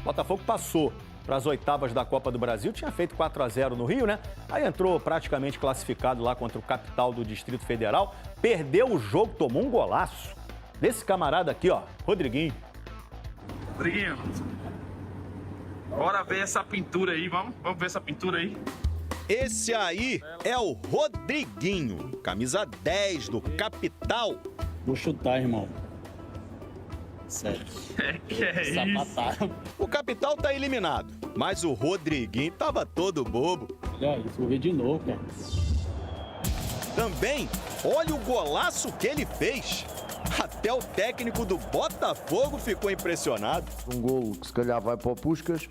O Botafogo passou para as oitavas da Copa do Brasil, tinha feito 4-0 no Rio, né? Aí entrou praticamente classificado lá contra o Capital do Distrito Federal, perdeu o jogo, tomou um golaço desse camarada aqui, ó, Rodriguinho. Rodriguinho, bora ver essa pintura aí, vamos ver essa pintura aí. Esse aí é o Rodriguinho, camisa 10 do Capital. Vou chutar, irmão. Sério. Que é isso? Sapataram. O Capital tá eliminado, mas o Rodriguinho tava todo bobo. Olha isso, vou ver de novo, cara. Também, olha o golaço que ele fez. Até o técnico do Botafogo ficou impressionado. Um golo que se calhar vai para o Puskás.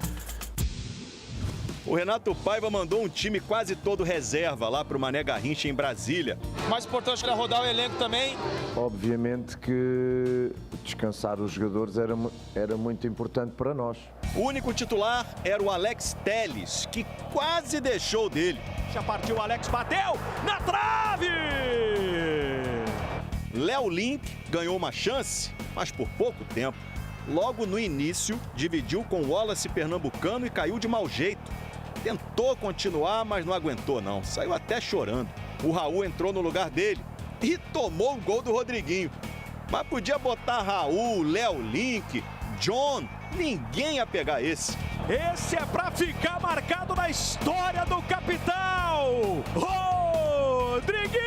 O Renato Paiva mandou um time quase todo reserva lá pro Mané Garrincha em Brasília. Mais importante era rodar o elenco também. Obviamente que descansar os jogadores era muito importante para nós. O único titular era o Alex Telles, que quase deixou dele. Já partiu o Alex, bateu na trave! Léo Link ganhou uma chance, mas por pouco tempo. Logo no início, dividiu com o Wallace Pernambucano e caiu de mau jeito. Tentou continuar, mas não aguentou não. Saiu até chorando. O Raul entrou no lugar dele e tomou o gol do Rodriguinho. Mas podia botar Raul, Léo Link, John, ninguém ia pegar esse. Esse é pra ficar marcado na história do Capital! Rodriguinho!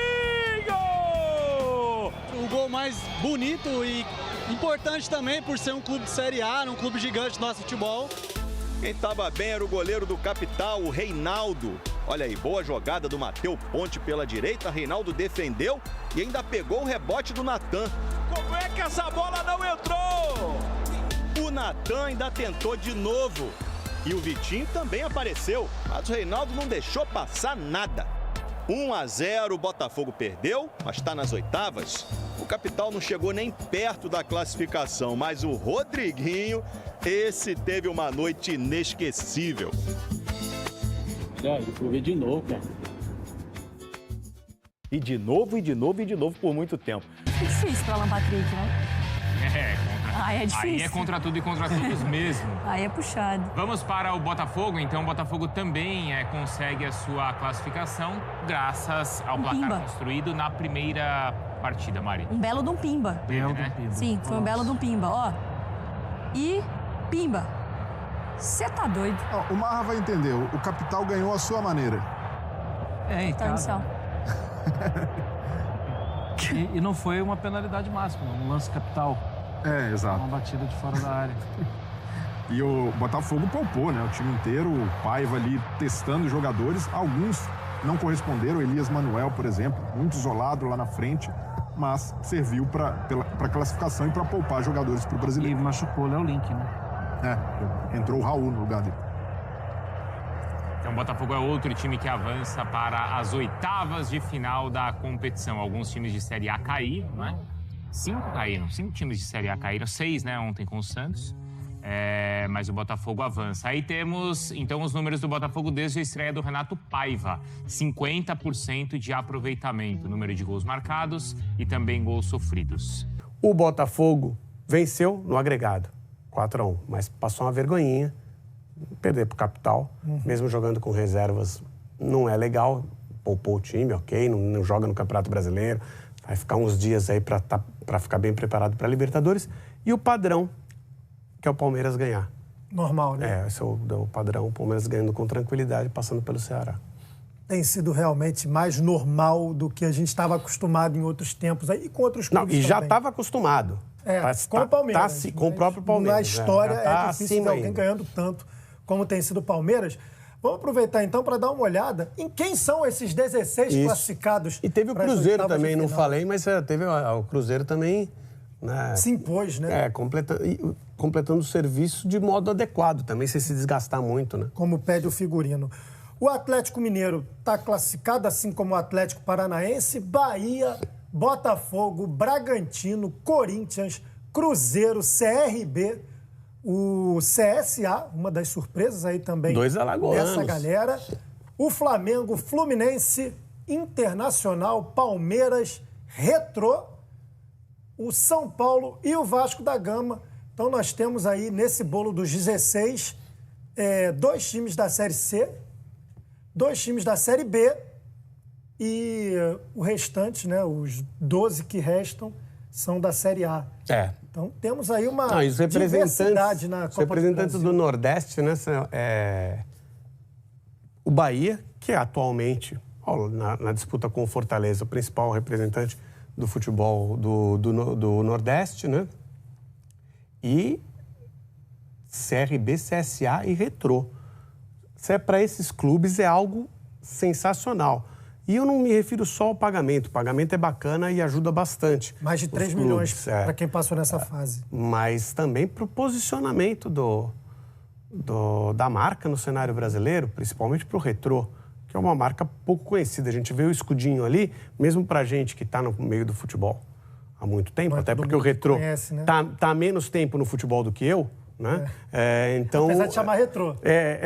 O gol mais bonito e importante também por ser um clube de Série A, um clube gigante do nosso futebol. Quem estava bem era o goleiro do Capital, o Reinaldo. Olha aí, boa jogada do Matheus Ponte pela direita. Reinaldo defendeu e ainda pegou o rebote do Natan. Como é que essa bola não entrou? O Natan ainda tentou de novo. E o Vitinho também apareceu, mas o Reinaldo não deixou passar nada. 1-0, o Botafogo perdeu, mas está nas oitavas. O Capital não chegou nem perto da classificação, mas o Rodriguinho, esse teve uma noite inesquecível. Olha isso, vou ver de novo, cara. E de novo, e de novo, e de novo por muito tempo. É difícil para Alan Patrick, né? É difícil. Aí é contra tudo e contra todos mesmo. Aí é puxado. Vamos para o Botafogo, então o Botafogo também consegue a sua classificação graças ao placar construído na primeira partida, Mari. Um belo de um pimba. Belo de um pimba. Sim, foi um belo de um pimba, ó. E pimba. Você tá doido. O Marra vai entender, o Capital ganhou a sua maneira. Tá inicial. E não foi uma penalidade máxima, um lance capital. Exato. Uma batida de fora da área. E o Botafogo poupou, né? O time inteiro, o Paiva ali testando jogadores. Alguns não corresponderam. Elias Manuel, por exemplo, muito isolado lá na frente. Mas serviu para classificação e para poupar jogadores para o brasileiro. E machucou o Léo Link, né? Entrou o Raul no lugar dele. Então o Botafogo é outro time que avança para as oitavas de final da competição. Alguns times de Série A caíram, né? 5 times de Série A caíram, 6, né, ontem com o Santos. Mas o Botafogo avança. Aí temos, então, os números do Botafogo desde a estreia do Renato Paiva. 50% de aproveitamento, número de gols marcados e também gols sofridos. O Botafogo venceu no agregado, 4-1, mas passou uma vergonhinha, perder para o Capital, mesmo jogando com reservas, não é legal, poupou o time, ok, não joga no Campeonato Brasileiro, vai ficar uns dias aí para ficar bem preparado para a Libertadores. E o padrão, que é o Palmeiras ganhar. Normal, né? Esse é o padrão, o Palmeiras ganhando com tranquilidade, passando pelo Ceará. Tem sido realmente mais normal do que a gente estava acostumado em outros tempos aí, e com outros clubes também. Já estava acostumado. Com o Palmeiras. Com o próprio Palmeiras. Na história é difícil ver alguém ganhando tanto como tem sido o Palmeiras. Vamos aproveitar então para dar uma olhada em quem são esses 16 classificados. E teve o Cruzeiro também, não falei, mas teve o Cruzeiro também. Né, se impôs, né? Completando o serviço de modo adequado também, sem se desgastar muito, né? Como pede o figurino. O Atlético Mineiro está classificado, assim como o Atlético Paranaense, Bahia, Botafogo, Bragantino, Corinthians, Cruzeiro, CRB, o CSA, uma das surpresas aí também 2 alagoanos dessa galera, o Flamengo, Fluminense, Internacional, Palmeiras, Retrô, o São Paulo e o Vasco da Gama, Então nós temos aí nesse bolo dos 16, 2 times da Série C, 2 times da Série B e o restante, né, os 12 que restam, são da Série A. Então temos aí uma diversidade na Copa do Brasil. Os representantes do Nordeste, né, o Bahia, que é atualmente, na disputa com o Fortaleza, o principal representante do futebol do Nordeste, né? E CRB, CSA e Retrô. Para esses clubes é algo sensacional. E eu não me refiro só ao pagamento. O pagamento é bacana e ajuda bastante. Mais de 3 milhões para quem passou nessa fase. Mas também para o posicionamento da marca no cenário brasileiro, principalmente para o Retrô, que é uma marca pouco conhecida. A gente vê o escudinho ali, mesmo para gente que está no meio do futebol há muito tempo, até porque o Retrô tá há menos tempo no futebol do que eu, né? Então, apesar de chamar Retrô.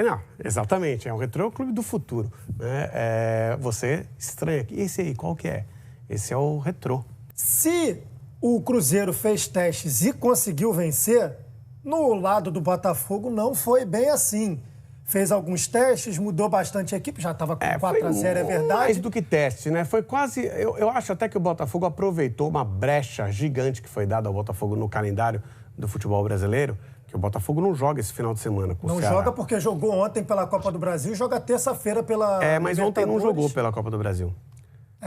Não, exatamente. O Retrô é o clube do futuro. Né? Você estranha. Esse aí, qual que é? Esse é o Retrô. Se o Cruzeiro fez testes e conseguiu vencer, no lado do Botafogo não foi bem assim. Fez alguns testes, mudou bastante a equipe, já estava com 4-0, é verdade. Mais do que teste, né? Foi quase... Eu acho até que o Botafogo aproveitou uma brecha gigante que foi dada ao Botafogo no calendário do futebol brasileiro, que o Botafogo não joga esse final de semana com o Ceará. Não joga porque jogou ontem pela Copa do Brasil e joga terça-feira pela mas ontem não jogou pela Copa do Brasil.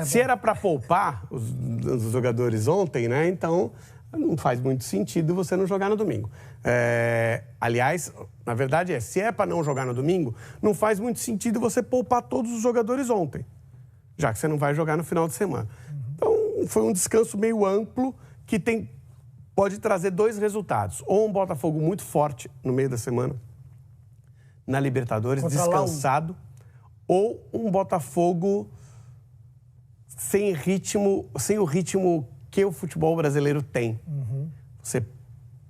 Se era para poupar os jogadores ontem, né? Então... não faz muito sentido você não jogar no domingo. Aliás, na verdade se é para não jogar no domingo, não faz muito sentido você poupar todos os jogadores ontem, já que você não vai jogar no final de semana. Então, foi um descanso meio amplo que pode trazer 2 resultados. Ou um Botafogo muito forte no meio da semana, na Libertadores, descansado, ou um Botafogo sem o ritmo que o futebol brasileiro tem. Você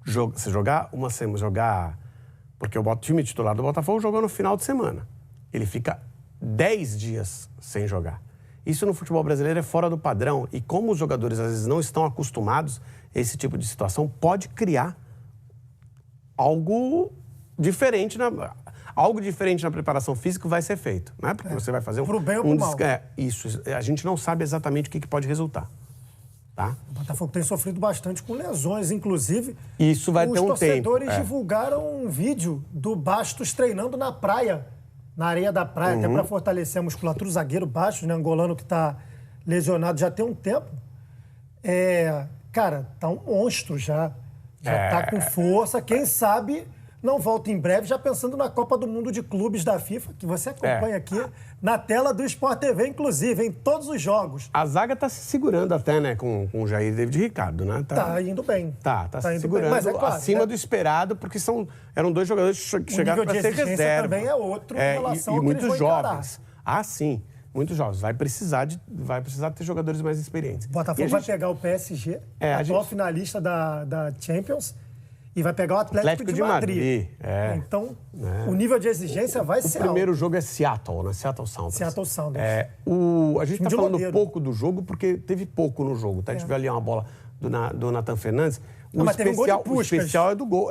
jogar uma semana, porque o time titular do Botafogo jogou no final de semana. Ele fica 10 dias sem jogar. Isso no futebol brasileiro é fora do padrão. E como os jogadores às vezes não estão acostumados a esse tipo de situação, pode criar algo diferente na preparação física vai ser feito, né? Porque você vai fazer pro bem ou pro mal. Isso. A gente não sabe exatamente o que pode resultar. Tá? O Botafogo tem sofrido bastante com lesões, inclusive. Isso vai ter um tempo. Os torcedores divulgaram um vídeo do Bastos treinando na praia, na areia da praia, até para fortalecer a musculatura. O zagueiro Bastos, né, angolano, que está lesionado já tem um tempo. Cara, tá um monstro já. Já tá com força. Quem sabe não volta em breve, já pensando na Copa do Mundo de Clubes da FIFA, que você acompanha aqui na tela do Sport TV, inclusive, em todos os jogos. A zaga tá se segurando até, né, com o Jair David e Ricardo, né? Tá indo bem. Tá se segurando, mas claro, acima do esperado, porque eram 2 jogadores que chegaram para ser reserva. Também é outro em relação ao que muitos eles vão jovens. Sim. Muitos jovens. Vai precisar ter jogadores mais experientes. O Botafogo vai pegar o PSG, atual finalista da Champions, e vai pegar o Atlético de Madrid. Então, o nível de exigência vai ser alto. O primeiro jogo é Seattle, né? Seattle Sounders. Seattle Sounders. A gente está falando pouco do jogo porque teve pouco no jogo. Tá? A gente viu ali uma bola do Nathan Fernandes. Mas teve um gol de Puskás. O especial é do gol.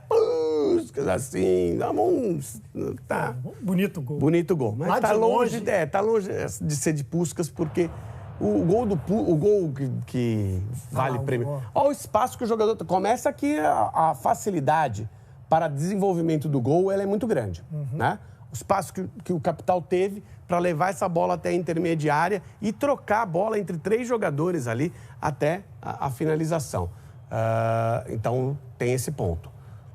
Puskás, assim. Tá. Bonito gol. Bonito gol. Mas tá longe de ser de Puskás, porque... O gol que vale prêmio. Olha o espaço que o jogador... Começa aqui a facilidade para desenvolvimento do gol, ela é muito grande. Né? O espaço que o Capital teve para levar essa bola até a intermediária e trocar a bola entre 3 jogadores ali até a finalização. Então, tem esse ponto.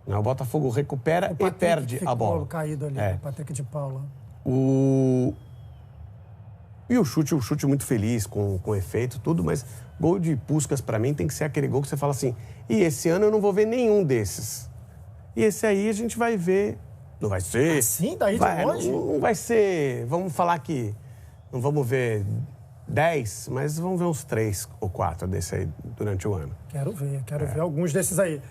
O Botafogo recupera e perde a bola. O caído ali, o Patrick de Paula. E o chute muito feliz, com efeito, tudo, mas gol de Puskás, para mim, tem que ser aquele gol que você fala assim, e esse ano eu não vou ver nenhum desses. E esse aí a gente vai ver... Não vai ser... Sim, daí de longe? Não vai ser... Vamos falar que não vamos ver 10, mas vamos ver uns 3 ou 4 desse aí durante o ano. Quero ver alguns desses aí.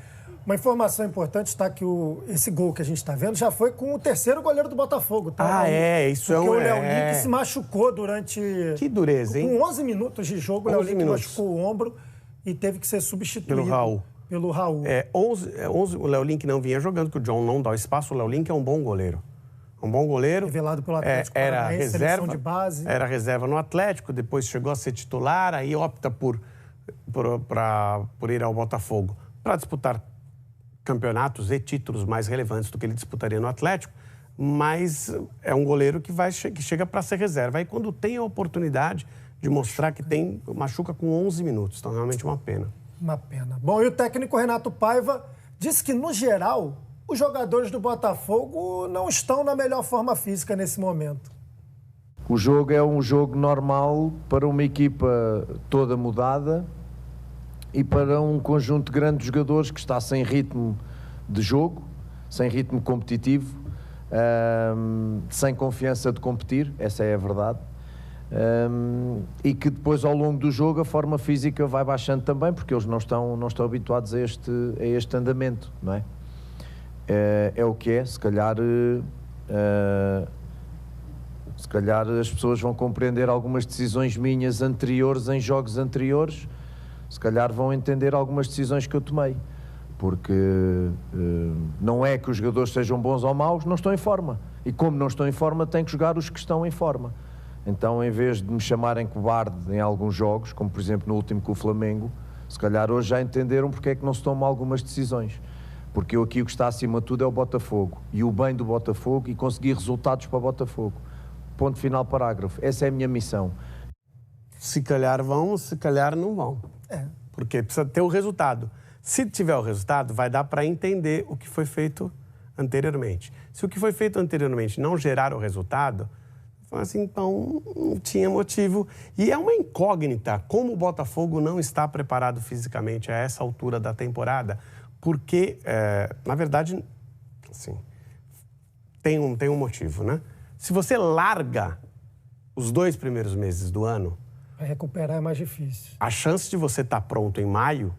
Uma informação importante está que esse gol que a gente está vendo já foi com o 3º goleiro do Botafogo. Tá? Isso é um... Porque o Léo Link se machucou durante... Que dureza, hein? Com 11 minutos de jogo, o Léo Link machucou o ombro e teve que ser substituído. Pelo pelo Raul. 11 o Léo Link não vinha jogando, que o John não dá o espaço. O Léo Link é um bom goleiro. Um bom goleiro. Revelado pelo Atlético era Paranaense, reserva de base. Era reserva no Atlético, depois chegou a ser titular, aí opta por ir ao Botafogo para disputar campeonatos e títulos mais relevantes do que ele disputaria no Atlético, mas é um goleiro que chega para ser reserva. Aí quando tem a oportunidade de mostrar que machuca com 11 minutos, então realmente uma pena. Uma pena. Bom, e o técnico Renato Paiva disse que, no geral, os jogadores do Botafogo não estão na melhor forma física nesse momento. O jogo é um jogo normal para uma equipa toda mudada e para um conjunto grande de jogadores que está sem ritmo de jogo, sem ritmo competitivo, sem confiança de competir, essa é a verdade. E que depois, ao longo do jogo, a forma física vai baixando também, porque eles não estão habituados a este andamento, não é? É o que é, se calhar as pessoas vão compreender algumas decisões minhas anteriores em jogos anteriores, se calhar vão entender algumas decisões que eu tomei, porque não é que os jogadores sejam bons ou maus, não estão em forma, e como não estão em forma, têm que jogar os que estão em forma. Então, em vez de me chamarem cobarde em alguns jogos, como por exemplo no último com o Flamengo, se calhar hoje já entenderam porque é que não se tomam algumas decisões. Porque aqui o que está acima de tudo é o Botafogo, e o bem do Botafogo, e conseguir resultados para o Botafogo. Ponto final, parágrafo. Essa é a minha missão. Se calhar vão, se calhar não vão. Porque precisa ter o resultado. Se tiver o resultado, vai dar para entender o que foi feito anteriormente. Se o que foi feito anteriormente não gerar o resultado, assim, então não tinha motivo. E é uma incógnita como o Botafogo não está preparado fisicamente a essa altura da temporada, porque, na verdade, assim, tem um motivo, né? Se você larga os 2 primeiros meses do ano, para recuperar é mais difícil. A chance de você estar pronto em maio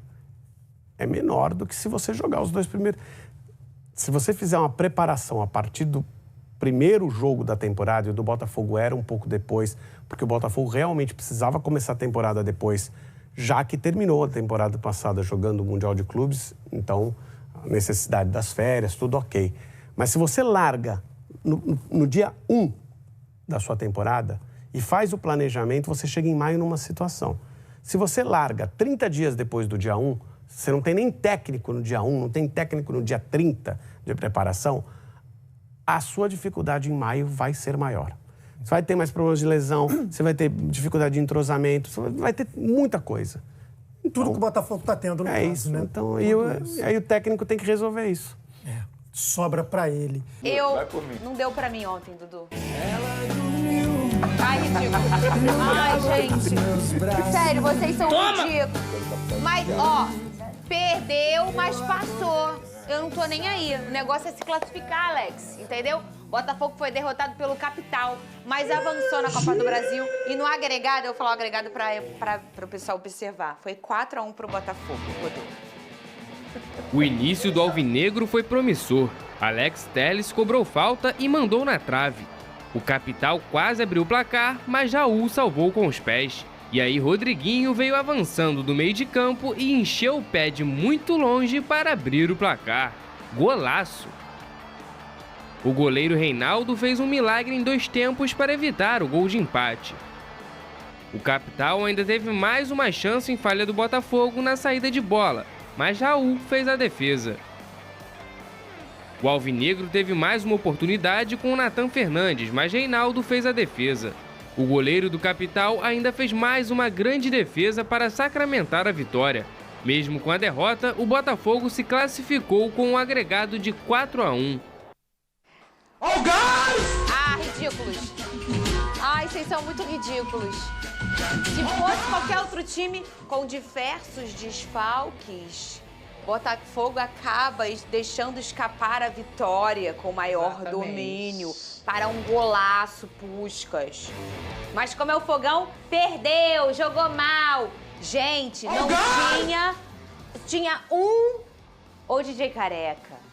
é menor do que se você jogar os 2 primeiros. Se você fizer uma preparação a partir do primeiro jogo da temporada, e o do Botafogo era um pouco depois, porque o Botafogo realmente precisava começar a temporada depois, já que terminou a temporada passada jogando o Mundial de Clubes, então a necessidade das férias, tudo ok. Mas se você larga no dia 1 da sua temporada e faz o planejamento, você chega em maio numa situação. Se você larga 30 dias depois do dia 1, você não tem nem técnico no dia 1, não tem técnico no dia 30 de preparação, a sua dificuldade em maio vai ser maior. Você vai ter mais problemas de lesão, você vai ter dificuldade de entrosamento, você vai ter muita coisa. Tudo que o Botafogo está tendo no caso, isso, né? Então, aí o técnico tem que resolver isso. Sobra pra ele. Não deu pra mim ontem, Dudu. Ai, ridículo. Ai, gente. Sério, vocês são ridículos. Mas, perdeu, mas passou. Eu não tô nem aí. O negócio é se classificar, Alex. Entendeu? Botafogo foi derrotado pelo Capital, mas avançou na Copa do Brasil. E no agregado, eu vou falar o agregado para o pessoal observar. Foi 4-1 pro Botafogo, Rodolfo. O início do Alvinegro foi promissor. Alex Telles cobrou falta e mandou na trave. O Capital quase abriu o placar, mas Raul salvou com os pés. E aí Rodriguinho veio avançando do meio de campo e encheu o pé de muito longe para abrir o placar. Golaço! O goleiro Reinaldo fez um milagre em 2 tempos para evitar o gol de empate. O Capital ainda teve mais uma chance em falha do Botafogo na saída de bola, mas Raul fez a defesa. O Alvinegro teve mais uma oportunidade com o Nathan Fernandes, mas Reinaldo fez a defesa. O goleiro do Capital ainda fez mais uma grande defesa para sacramentar a vitória. Mesmo com a derrota, o Botafogo se classificou com um agregado de 4-1. Ah, ridículos. Ai, vocês são muito ridículos. Se fosse qualquer outro time com diversos desfalques, Botafogo acaba deixando escapar a vitória com maior domínio para um golaço Puskás. Mas como é o Fogão, perdeu, jogou mal. Gente, não tinha um... Ô, DJ Careca.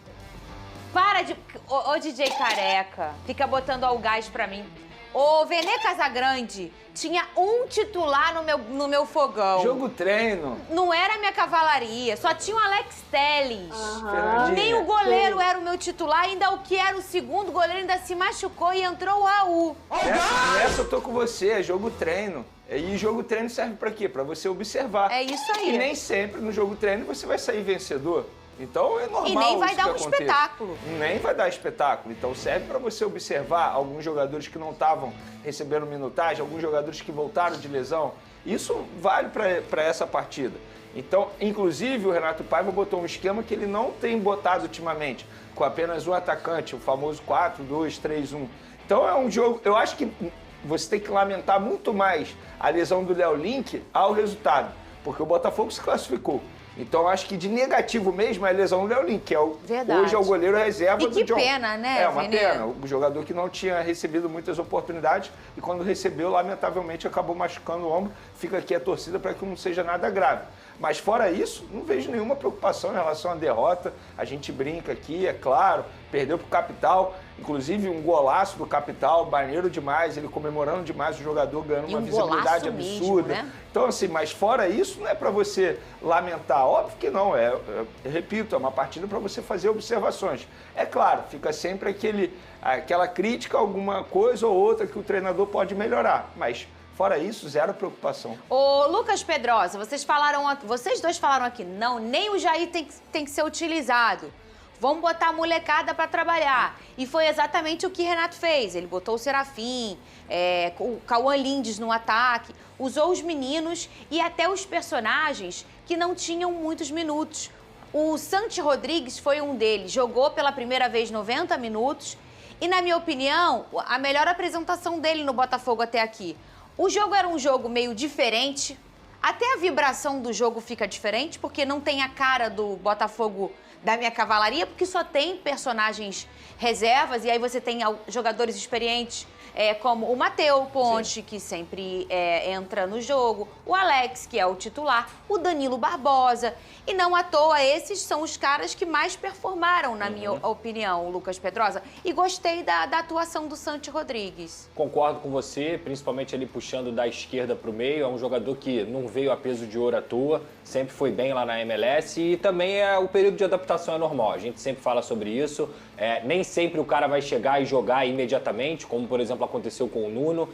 Para de... Ô, DJ Careca. Fica botando ao gás pra mim. O Vene Casagrande tinha um titular no meu fogão. Jogo treino. Não era minha cavalaria, só tinha o Alex Telles. Nem o Fernandinha. goleiro era o meu titular, ainda o que era o segundo goleiro ainda se machucou e entrou o Raul. Nessa eu tô com você, é jogo treino. E jogo treino serve pra quê? Pra você observar. É isso aí. E nem sempre no jogo treino você vai sair vencedor. Então é normal. E nem vai isso dar que um aconteça. espetáculo. Nem vai dar espetáculo. Então serve para você observar alguns jogadores que não estavam recebendo minutagem, alguns jogadores que voltaram de lesão. Isso vale para essa partida. Então, inclusive, o Renato Paiva botou um esquema que ele não tem botado ultimamente, com apenas um atacante, o famoso 4-2-3-1. Então é um jogo, eu acho que você tem que lamentar muito mais a lesão do Léo Link ao resultado, porque o Botafogo se classificou. Então, acho que de negativo mesmo é a lesão do Léo Link, que é hoje é o goleiro reserva do John. E que pena, né, É uma Vene? pena. O jogador que não tinha recebido muitas oportunidades e quando recebeu, lamentavelmente, acabou machucando o ombro. Fica aqui a torcida para que não seja nada grave. Mas fora isso, não vejo nenhuma preocupação em relação à derrota. A gente brinca aqui, é claro, perdeu para o Capital, inclusive um golaço do Capital, maneiro demais, ele comemorando demais o jogador, ganhando uma visibilidade absurda. Mesmo, né? Então, assim, mas fora isso, não é para você lamentar. Óbvio que não, repito, é uma partida para você fazer observações. É claro, fica sempre aquela crítica, alguma coisa ou outra que o treinador pode melhorar, mas fora isso, zero preocupação. Ô, Lucas Pedrosa, vocês dois falaram aqui, não, nem o Jair tem que ser utilizado. Vamos botar a molecada para trabalhar. E foi exatamente o que Renato fez. Ele botou o Serafim, o Cauã Lindes no ataque, usou os meninos e até os personagens que não tinham muitos minutos. O Santi Rodrigues foi um deles, jogou pela primeira vez 90 minutos e, na minha opinião, a melhor apresentação dele no Botafogo até aqui. O jogo era um jogo meio diferente, até a vibração do jogo fica diferente, porque não tem a cara do Botafogo da minha cavalaria, porque só tem personagens reservas, e aí você tem jogadores experientes, como o Matteo Ponte, sim, que sempre entra no jogo, o Alex, que é o titular, o Danilo Barbosa, e não à toa, esses são os caras que mais performaram, na minha opinião, o Lucas Pedrosa, e gostei da atuação do Santi Rodrigues. Concordo com você, principalmente ele puxando da esquerda para o meio, é um jogador que não veio a peso de ouro à toa, sempre foi bem lá na MLS, e também o período de adaptação é normal, a gente sempre fala sobre isso, nem sempre o cara vai chegar e jogar imediatamente, como por exemplo aconteceu com o Nuno.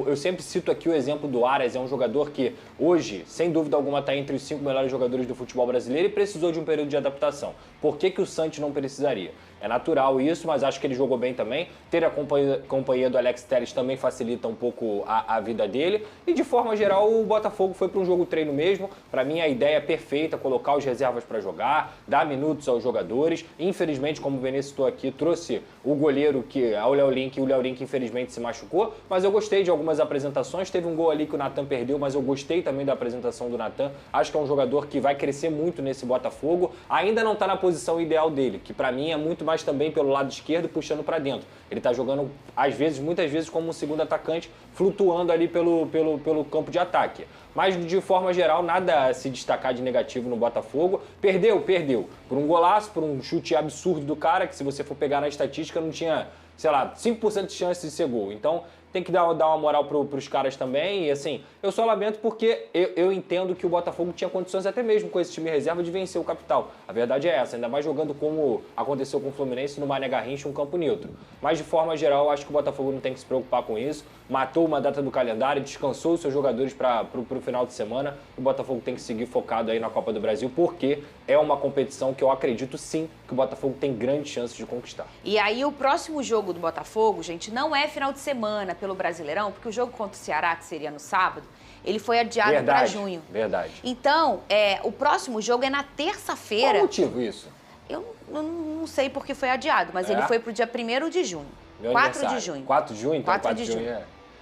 Eu sempre cito aqui o exemplo do Aras, é um jogador que hoje, sem dúvida alguma, está entre os 5 melhores jogadores do futebol brasileiro e precisou de um período de adaptação. Por que o Santi não precisaria? É natural isso, mas acho que ele jogou bem também. Ter a companhia do Alex Telles também facilita um pouco a vida dele. E de forma geral, o Botafogo foi para um jogo treino mesmo. Para mim, a ideia é perfeita, colocar os reservas para jogar, dar minutos aos jogadores. Infelizmente, como o Vene citou aqui, trouxe o goleiro o Léo Link, e o Léo Link infelizmente se machucou. Mas eu gostei de algumas apresentações. Teve um gol ali que o Natan perdeu, mas eu gostei também da apresentação do Natan. Acho que é um jogador que vai crescer muito nesse Botafogo. Ainda não está na posição ideal dele, que para mim é muito mais também pelo lado esquerdo, puxando para dentro. Ele está jogando, às vezes, muitas vezes, como um segundo atacante, flutuando ali pelo campo de ataque. Mas, de forma geral, nada a se destacar de negativo no Botafogo. Perdeu. Por um golaço, por um chute absurdo do cara, que se você for pegar na estatística, não tinha, sei lá, 5% de chance de ser gol. Então, tem que dar uma moral pros caras também. E assim, eu só lamento porque eu entendo que o Botafogo tinha condições, até mesmo com esse time reserva, de vencer o Capital. A verdade é essa, ainda mais jogando como aconteceu com o Fluminense no Mané Garrincha, um campo neutro. Mas de forma geral, eu acho que o Botafogo não tem que se preocupar com isso. Matou uma data do calendário, descansou os seus jogadores pro final de semana. O Botafogo tem que seguir focado aí na Copa do Brasil, porque é uma competição que eu acredito sim que o Botafogo tem grandes chances de conquistar. E aí o próximo jogo do Botafogo, gente, não é final de semana pelo Brasileirão, porque o jogo contra o Ceará, que seria no sábado, ele foi adiado para junho. Verdade. Então, o próximo jogo é na terça-feira. Qual o motivo isso? Eu não sei porque foi adiado, mas ele foi pro dia 1º de junho. 4 de junho. 4 de junho? Então 4 de junho.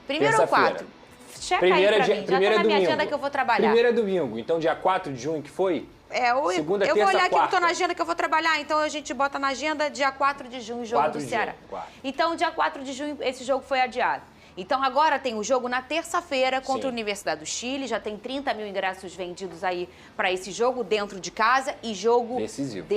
Primeiro ou 4? Checa aí pra mim, já tá na minha agenda que eu vou trabalhar. Primeiro é domingo, então dia 4 de junho que foi? Segunda, eu terça, vou olhar aqui quarta. que eu tô na agenda que eu vou trabalhar, então a gente bota na agenda dia 4 de junho, jogo do Ceará. Então, dia 4 de junho, esse jogo foi adiado. Então, agora tem o jogo na terça-feira contra a Universidade do Chile. Já tem 30 mil ingressos vendidos aí para esse jogo dentro de casa e jogo decisivo.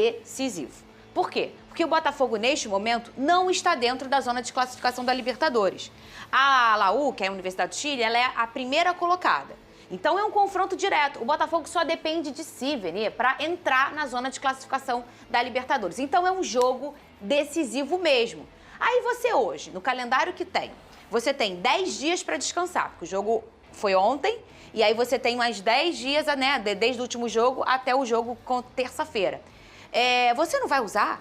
Por quê? Porque o Botafogo, neste momento, não está dentro da zona de classificação da Libertadores. A Laú, que é a Universidade do Chile, ela é a primeira colocada. Então é um confronto direto. O Botafogo só depende de si, Vene, para entrar na zona de classificação da Libertadores. Então é um jogo decisivo mesmo. Aí você hoje, no calendário que tem, você tem 10 dias para descansar, porque o jogo foi ontem, e aí você tem mais 10 dias, né, desde o último jogo até o jogo com terça-feira. Você não vai usar?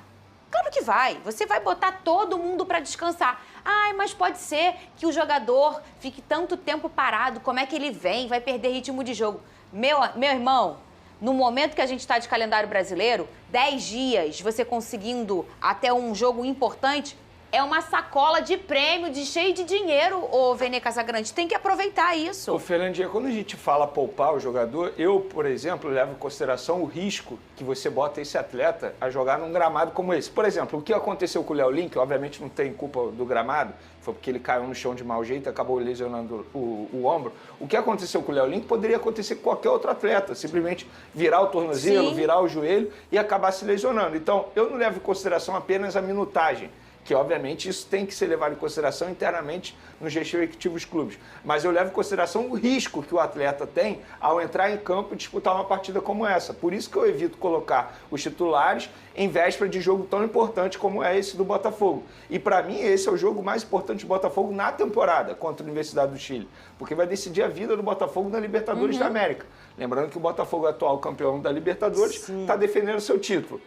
Claro que vai. Você vai botar todo mundo para descansar. Ai, mas pode ser que o jogador fique tanto tempo parado, como é que ele vem? Vai perder ritmo de jogo. Meu irmão, no momento que a gente está de calendário brasileiro, 10 dias você conseguindo até um jogo importante, é uma sacola de prêmio, cheio de dinheiro, ô Vene Casagrande. Tem que aproveitar isso. Ô, Fernandinha, quando a gente fala poupar o jogador, eu, por exemplo, levo em consideração o risco que você bota esse atleta a jogar num gramado como esse. Por exemplo, o que aconteceu com o Léo Link, obviamente não tem culpa do gramado, foi porque ele caiu no chão de mau jeito e acabou lesionando o ombro. O que aconteceu com o Léo Link poderia acontecer com qualquer outro atleta, simplesmente virar o tornozelo, virar o joelho e acabar se lesionando. Então, eu não levo em consideração apenas a minutagem, que obviamente isso tem que ser levado em consideração internamente nos respectivos clubes. Mas eu levo em consideração o risco que o atleta tem ao entrar em campo e disputar uma partida como essa. Por isso que eu evito colocar os titulares em véspera de jogo tão importante como é esse do Botafogo. E para mim esse é o jogo mais importante do Botafogo na temporada contra a Universidade do Chile, porque vai decidir a vida do Botafogo na Libertadores da América. Lembrando que o Botafogo é atual campeão da Libertadores, está defendendo o seu título.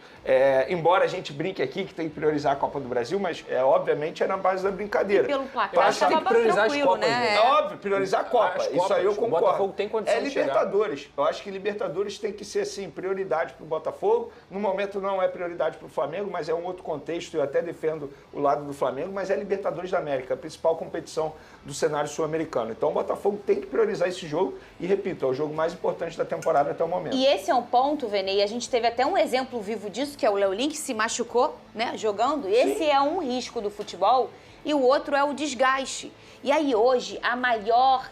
Embora a gente brinque aqui que tem que priorizar a Copa do Brasil, mas obviamente é na base da brincadeira. E pelo placar, estava priorizar tranquilo, as Copas, né? É óbvio, priorizar a Copa. Isso aí eu concordo. O Botafogo tem condição de Libertadores. Eu acho que Libertadores tem que ser, assim, prioridade para o Botafogo. No momento não é prioridade para o Flamengo, mas é um outro contexto. Eu até defendo o lado do Flamengo, mas é Libertadores da América, a principal competição do cenário sul-americano. Então o Botafogo tem que priorizar esse jogo e, repito, é o jogo mais importante da temporada até o momento. E esse é um ponto, Vene, e a gente teve até um exemplo vivo disso, que é o Léo Link, que se machucou, né, jogando. Esse é um risco do futebol e o outro é o desgaste. E aí hoje a maior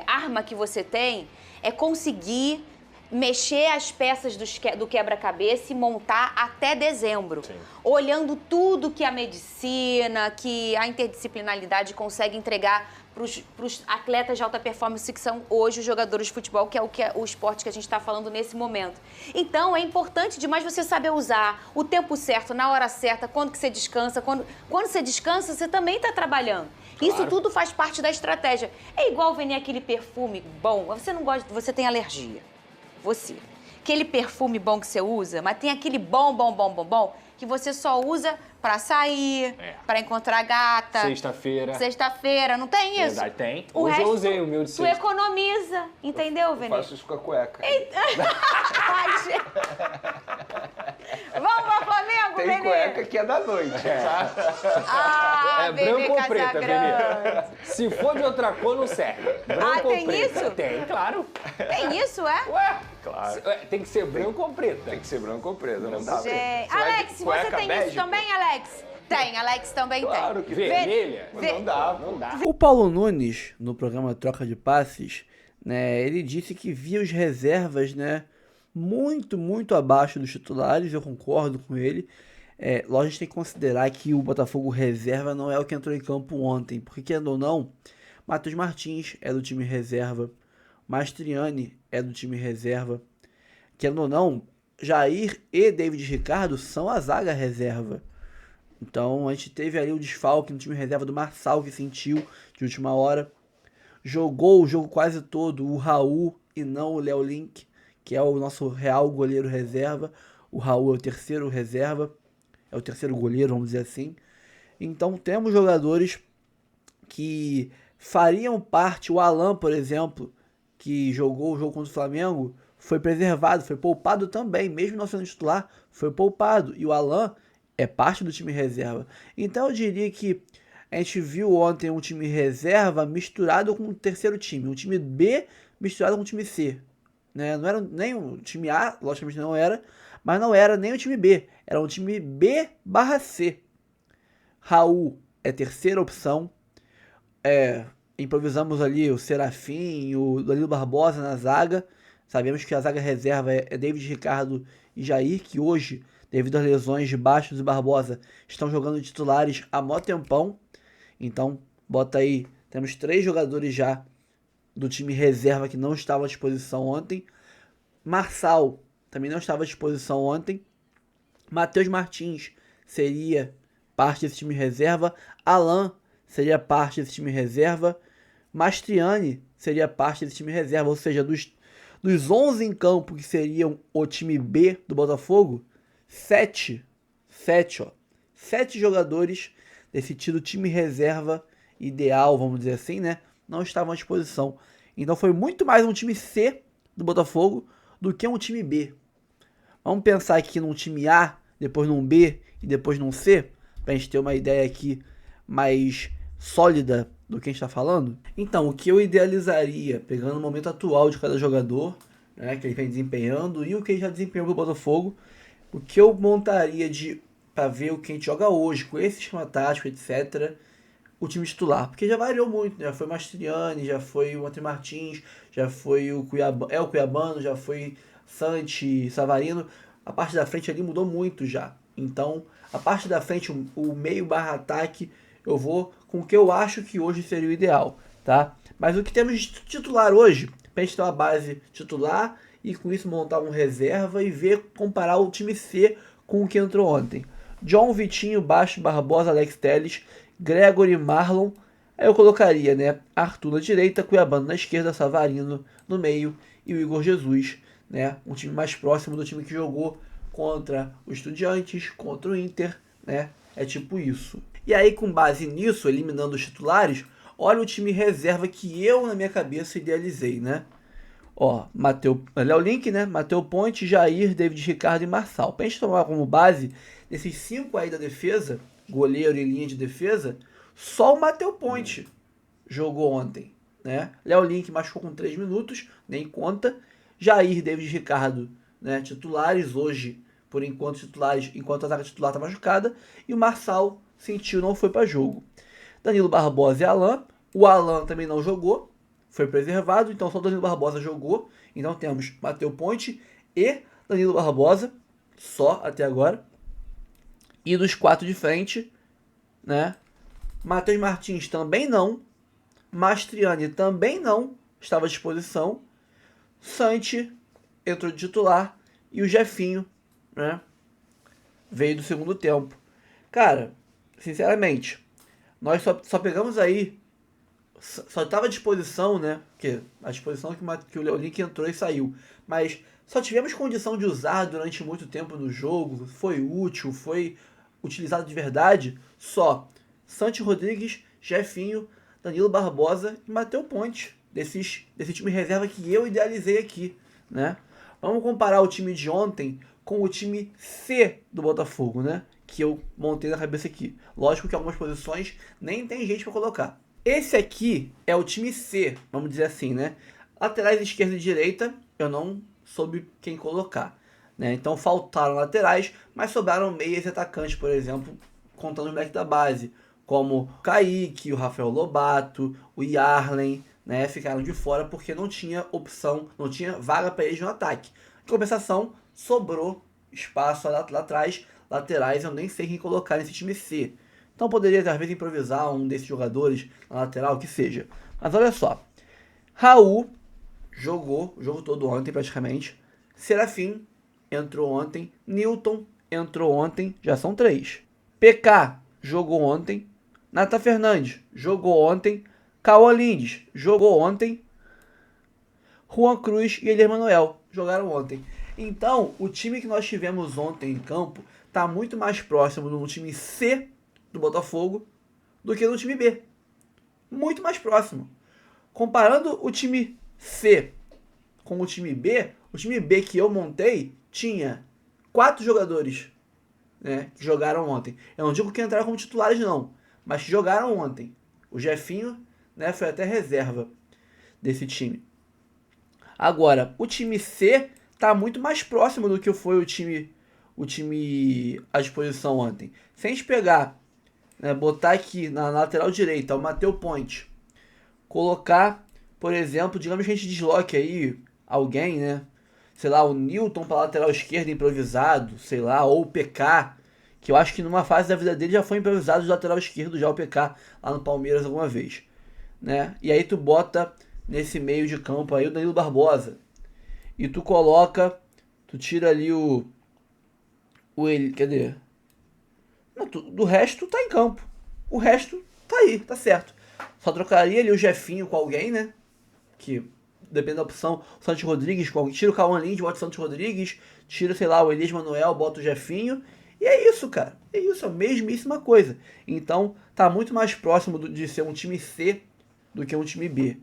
arma que você tem é conseguir mexer as peças do quebra-cabeça e montar até dezembro. Sim. Olhando tudo que a medicina, que a interdisciplinaridade consegue entregar para os atletas de alta performance que são hoje os jogadores de futebol, que é o esporte que a gente está falando nesse momento. Então, é importante demais você saber usar o tempo certo, na hora certa, quando que você descansa. Quando você descansa, você também está trabalhando. Claro. Isso tudo faz parte da estratégia. É igual venir aquele perfume bom. Você não gosta, você tem alergia. Aquele perfume bom que você usa, mas tem aquele bom, que você só usa pra sair, pra encontrar gata. Sexta-feira, não tem isso? Verdade, tem. O Hoje resto, eu usei o meu de sexta. Tu economiza, entendeu, Vene? Eu faço isso com a cueca. Vamos pro Flamengo, Vene? Tem cueca que é da noite, tá? Branco ou preta, Vene? Se for de outra cor, não serve. Branco ou preta? Isso? Tem, claro. Tem isso, é? Ué, claro. Tem que ser branco ou preta? Tem que ser branco ou preta, não dá. Alex, você tem isso também, Alex? Tem, Alex também tem. Claro que vermelha? Não dá. O Paulo Nunes, no programa Troca de Passes, né, ele disse que via os reservas, né, muito abaixo dos titulares. Eu concordo com ele. Lógico, a gente tem que considerar que o Botafogo reserva não é o que entrou em campo ontem, porque, querendo ou não, Matheus Martins é do time reserva, Mastriani é do time reserva, querendo ou não, Jair e David Ricardo são a zaga reserva. Então a gente teve ali o desfalque no time reserva do Marçal, que sentiu de última hora. Jogou o jogo quase todo o Raul e não o Léo Link, que é o nosso real goleiro reserva. O Raul é o terceiro reserva, é o terceiro goleiro, vamos dizer assim. Então temos jogadores que fariam parte. O Alan, por exemplo, que jogou o jogo contra o Flamengo, foi preservado, foi poupado também, mesmo não sendo titular, foi poupado. E o Alan é parte do time reserva. Então eu diria que a gente viu ontem um time reserva misturado com o terceiro time. Um time B misturado com o time C. Né? Não era nem o time A, logicamente não era, mas não era nem o time B. Era um time B/C. Raul é terceira opção. Improvisamos ali o Serafim, o Danilo Barbosa na zaga. Sabemos que a zaga reserva é David Ricardo e Jair, que hoje, devido às lesões de Bastos e Barbosa, estão jogando titulares há mó tempão. Então, bota aí, temos 3 jogadores já do time reserva que não estavam à disposição ontem. Marçal também não estava à disposição ontem. Matheus Martins seria parte desse time reserva. Alan seria parte desse time reserva. Mastriani seria parte desse time reserva. Ou seja, dos 11 em campo que seriam o time B do Botafogo, 7 jogadores desse tido time reserva ideal, vamos dizer assim, né? Não estavam à disposição. Então foi muito mais um time C do Botafogo do que um time B. Vamos pensar aqui num time A, depois num B e depois num C, para a gente ter uma ideia aqui mais sólida do que a gente está falando. Então, o que eu idealizaria, pegando o momento atual de cada jogador, né, que ele vem desempenhando, e o que ele já desempenhou para o Botafogo, o que eu montaria para ver o que a gente joga hoje, com esse esquema tático, etc., o time titular, porque já variou muito, né? Já foi Mastriani, já foi o Matheus Martins, já foi o Cuiabano, já foi Santi, Savarino. A parte da frente ali mudou muito já. Então, a parte da frente, o meio/ataque, eu vou com o que eu acho que hoje seria o ideal, tá? Mas o que temos de titular hoje, pra gente ter uma base titular e com isso montar um reserva e comparar o time C com o que entrou ontem. John, Vitinho, Bastos, Barbosa, Alex Telles, Gregory, Marlon. Aí eu colocaria, né, Arthur na direita, Cuiabano na esquerda, Savarino no meio e o Igor Jesus, né, um time mais próximo do time que jogou contra o Estudiantes, contra o Inter, né, é tipo isso. E aí, com base nisso, eliminando os titulares, olha o time reserva que eu, na minha cabeça, idealizei, né. Ó, Léo Link, né, Matheus Ponte, Jair, David Ricardo e Marçal. Pra gente tomar como base, desses 5 aí da defesa, goleiro e linha de defesa, só o Matheus Ponte jogou ontem, né? Léo Link machucou com 3 minutos, nem conta. Jair, David Ricardo, né, titulares hoje, por enquanto titulares, enquanto a zaga titular está machucada, e o Marçal sentiu, não foi para jogo. Danilo Barbosa e Alan. O Alan também não jogou, foi preservado, então só o Danilo Barbosa jogou. Então temos Matheus Ponte e Danilo Barbosa, só até agora. E dos 4 de frente, né? Matheus Martins também não. Mastriani também não estava à disposição. Santi entrou de titular. E o Jefinho, né, veio do segundo tempo. Cara, sinceramente, nós só pegamos aí. Só estava à disposição, né? Porque a disposição que o Léo Link entrou e saiu. Mas só tivemos condição de usar durante muito tempo no jogo. Foi útil, foi utilizado de verdade, só Santi Rodrigues, Jefinho, Danilo Barbosa e Matheus Ponte, desse time reserva que eu idealizei aqui, né? Vamos comparar o time de ontem com o time C do Botafogo, né? Que eu montei na cabeça aqui. Lógico que algumas posições nem tem gente para colocar. Esse aqui é o time C, vamos dizer assim, né? Laterais esquerda e direita, eu não soube quem colocar, né? Então faltaram laterais, mas sobraram meias e atacantes, por exemplo, contando os moleques da base, como o Kaique, o Rafael Lobato, o Yarlen, né? Ficaram de fora porque não tinha opção, não tinha vaga para eles no ataque. Em compensação, sobrou espaço lá atrás, laterais, eu nem sei quem colocar nesse time C. Então poderia, às vezes, improvisar um desses jogadores na lateral, que seja. Mas olha só, Raul jogou o jogo todo ontem praticamente, Serafim entrou ontem, Newton entrou ontem, já são 3. PK jogou ontem, Nathan Fernandes jogou ontem, Cauã Lindes jogou ontem, Juan Cruz e Elias Manuel jogaram ontem. Então, o time que nós tivemos ontem em campo está muito mais próximo do time C do Botafogo do que do time B. Muito mais próximo. Comparando o time C com o time B que eu montei tinha 4 jogadores, né, que jogaram ontem. Eu não digo que entraram como titulares não, mas que jogaram ontem. O Jefinho, né, foi até reserva desse time. Agora, o time C está muito mais próximo do que foi o time à disposição ontem. Se a gente pegar, né, botar aqui na lateral direita o Matheus Ponte, colocar, por exemplo, digamos que a gente desloque aí alguém, né? sei lá, o Newton para lateral esquerdo improvisado, sei lá, ou o PK, que eu acho que numa fase da vida dele já foi improvisado de lateral esquerdo, já o PK lá no Palmeiras alguma vez, né? E aí tu bota nesse meio de campo aí o Danilo Barbosa, e tu tira ali cadê? Não, do resto tá em campo, o resto tá aí, tá certo. Só trocaria ali o Jefinho com alguém, né? Que depende da opção, o Santos Rodrigues com alguém. Tira o Cauã Lins, bota o Santos Rodrigues. Tira, sei lá, o Elias Manuel, bota o Jefinho. E é isso, cara. É isso, a mesmíssima coisa. Então, tá muito mais próximo de ser um time C do que um time B.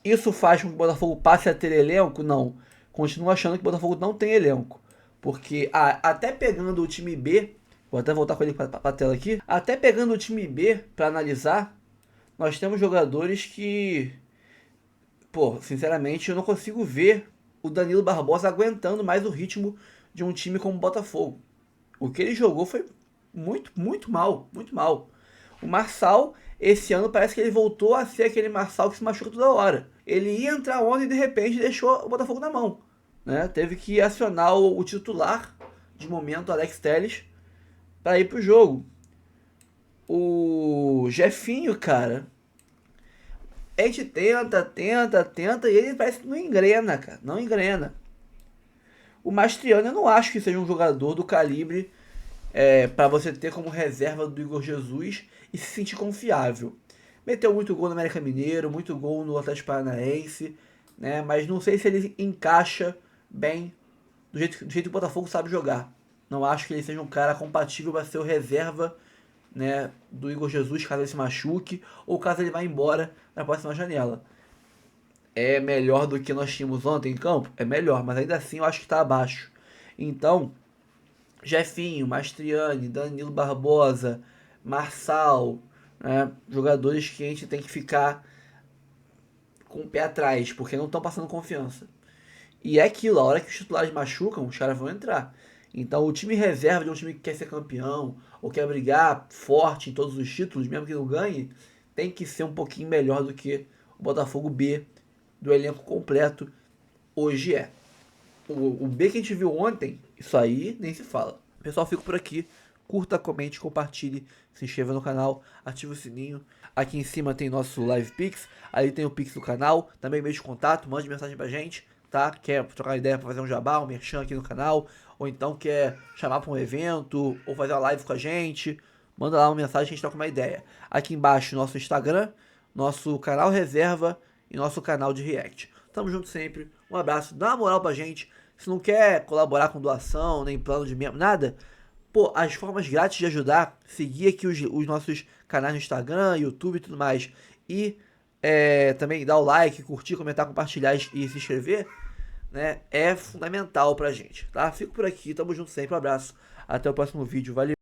Isso faz com que o Botafogo passe a ter elenco? Não. Continuo achando que o Botafogo não tem elenco. Porque até pegando o time B, vou até voltar com ele para a tela aqui, até pegando o time B para analisar, nós temos jogadores que, pô, sinceramente, eu não consigo ver o Danilo Barbosa aguentando mais o ritmo de um time como o Botafogo. O que ele jogou foi muito mal, muito mal. O Marçal, esse ano, parece que ele voltou a ser aquele Marçal que se machuca toda hora. Ele ia entrar ontem e, de repente, deixou o Botafogo na mão, né? Teve que acionar o titular, de momento, Alex Telles, para ir pro jogo. O Jefinho, cara, a gente tenta e ele parece que não engrena, cara. Não engrena. O Mastriano, eu não acho que seja um jogador do calibre para você ter como reserva do Igor Jesus e se sentir confiável. Meteu muito gol no América Mineiro, muito gol no Atlético Paranaense, né? Mas não sei se ele encaixa bem do jeito que o Botafogo sabe jogar. Não acho que ele seja um cara compatível para ser o reserva, né, do Igor Jesus, caso ele se machuque, ou caso ele vá embora na próxima janela. É melhor do que nós tínhamos ontem em campo? É melhor, mas ainda assim eu acho que está abaixo. Então, Jefinho, Mastriani, Danilo Barbosa, Marçal, né, jogadores que a gente tem que ficar com o pé atrás, porque não estão passando confiança. E é aquilo, a hora que os titulares machucam, os caras vão entrar. Então o time reserva de um time que quer ser campeão, ou quer brigar forte em todos os títulos, mesmo que não ganhe, tem que ser um pouquinho melhor do que o Botafogo B do elenco completo hoje é. O B que a gente viu ontem, isso aí nem se fala. Pessoal, fico por aqui. Curta, comente, compartilhe, se inscreva no canal, ative o sininho. Aqui em cima tem nosso Live Pix, aí tem o Pix do canal, também meio de contato, mande mensagem pra gente, tá? Quer trocar ideia pra fazer um jabá, um merchan aqui no canal, ou então quer chamar pra um evento, ou fazer uma live com a gente, manda lá uma mensagem que a gente troca uma ideia. Aqui embaixo nosso Instagram, nosso canal reserva e nosso canal de react. Tamo junto sempre, um abraço, dá uma moral pra gente. Se não quer colaborar com doação, nem plano de membro, nada, pô, as formas grátis de ajudar, seguir aqui os nossos canais no Instagram, YouTube e tudo mais, e também dar o like, curtir, comentar, compartilhar e se inscrever, né, é fundamental pra gente, tá? Fico por aqui, tamo junto sempre, um abraço, até o próximo vídeo, valeu!